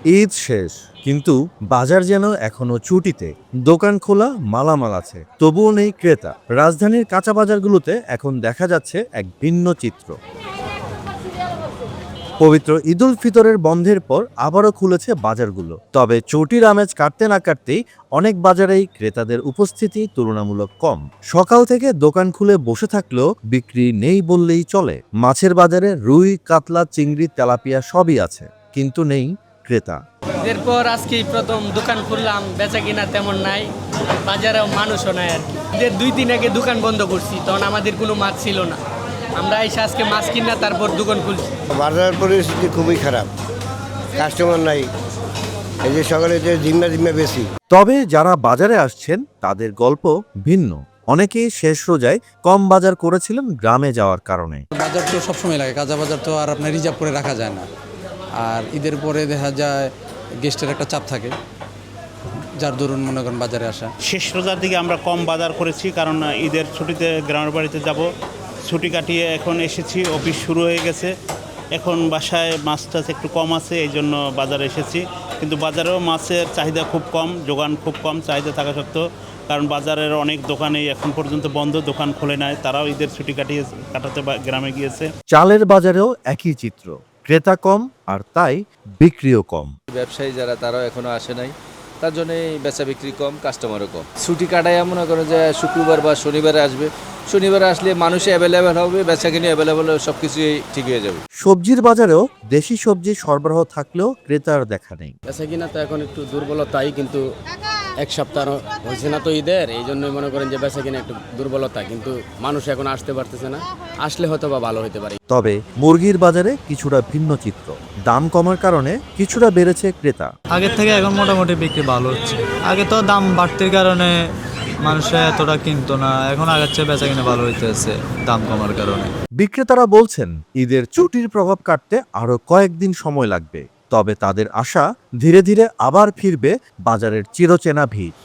ঈদ শেষ, কিন্তু বাজার যেন এখনো ছুটিতে। দোকান খোলা, মালামাল আছে, তবুও নেই ক্রেতা। রাজধানীর কাঁচা বাজারগুলোতে এখন দেখা যাচ্ছে এক ভিন্ন চিত্র। পবিত্র ঈদুল ফিতরের বন্ধের পর আবারও খুলেছে বাজারগুলো, তবে চটির আমেজ কাটতে না কাটতেই অনেক বাজারেই ক্রেতাদের উপস্থিতি তুলনামূলক কম। সকাল থেকে দোকান খুলে বসে থাকলেও বিক্রি নেই বললেই চলে। মাছের বাজারে রুই, কাতলা, চিংড়ি, তেলাপিয়া সবই আছে, কিন্তু নেই ক্রেতা। এরপর আজকেই প্রথম দোকান খুললাম, বেচা কিনা তেমন নাই, বাজারেও মানুষও নাই আর কি। ঈদের 2 দিন আগে দোকান বন্ধ করছি, তখন আমাদের কোনো মাছ ছিল না। আমরা এসে আজকে মাছ কিনা তারপর দোকান খুলছি। বাজার পরিস্থিতি খুবই খারাপ, কাস্টমার নাই, এই যে সকালে যে জিম্মা বেশি। তবে যারা বাজারে আসছেন তাদের গল্প ভিন্ন। অনেকেই শেষ রোজায় কম বাজার করেছিলেন গ্রামে যাওয়ার কারণে। বাজার তো সবসময় লাগে, কাঁচা বাজার তো আর আপনার রিজার্ভ করে রাখা যায় না। আর ঈদের পরে দেখা যায় গেস্টের একটা চাপ থাকে, যার দরুন মনে করেন বাজারে আসা। শেষ রোজার দিকে আমরা কম বাজার করেছি, কারণ ঈদের ছুটিতে গ্রামের বাড়িতে যাব। ছুটি কাটিয়ে এখন এসেছি, অফিস শুরু হয়ে গেছে। এখন বাসায় মাছ টাছ একটু কম আছে, এই জন্য বাজারে এসেছি। কিন্তু বাজারেও মাছের চাহিদা খুব কম, যোগান খুব কম, চাহিদা থাকা সত্ত্বেও। কারণ বাজারের অনেক দোকানেই এখন পর্যন্ত বন্ধ, দোকান খোলে নাই, তারাও ঈদের ছুটি কাটাতে গ্রামে গিয়েছে। চালের বাজারেও একই চিত্র, ক্রেতা কম আর তাই বিক্রিও কম। ব্যবসায়ী যারা তারাও এখনো আসে নাই, তার জন্যই বেচা বিক্রি কম, কাস্টমারও কম। ছুটি কাটায় মনে করেন যে শুক্রবার বা শনিবারে আসবে, শনিবারে আসলে মানুষ অ্যাভেলেবেল হবে, বেচা কিনে অ্যাভেলেবেল হবে, সব কিছুই ঠিক হয়ে যাবে। সবজির বাজারেও দেশি সবজি সরবরাহ থাকলেও ক্রেতার দেখা নেই। বেচা কিনা তো এখন একটু দুর্বলতাই, কিন্তু এক সপ্তাহ হয়েছে না তো ঈদের, এই জন্যই মনে করেন যে বেচা কিনা একটু দুর্বলতা, কিন্তু মানুষ এখন আসতে পারতেছে না, আসলে হয়তো বা ভালো হতে পারে। তবে মুরগির বাজারে কিছুটা ভিন্ন চিত্র, দাম কমার কারণে কিছুটা বেড়েছে ক্রেতা। আগের থেকে এখন মোটামুটি বিক্রি ভালো হচ্ছে। আগে তো দাম বাড়তির কারণে মানুষ এতটা কিনতো না, এখন আগের চেয়ে বেচা কিনা ভালো হইতেছে দাম কমার কারণে। বিক্রেতারা বলছেন ঈদের ছুটির প্রভাব কাটতে আরো কয়েকদিন সময় লাগবে, তবে তাদের আশা ধীরে ধীরে আবার ফিরবে বাজারের চিরচেনা ভিড়।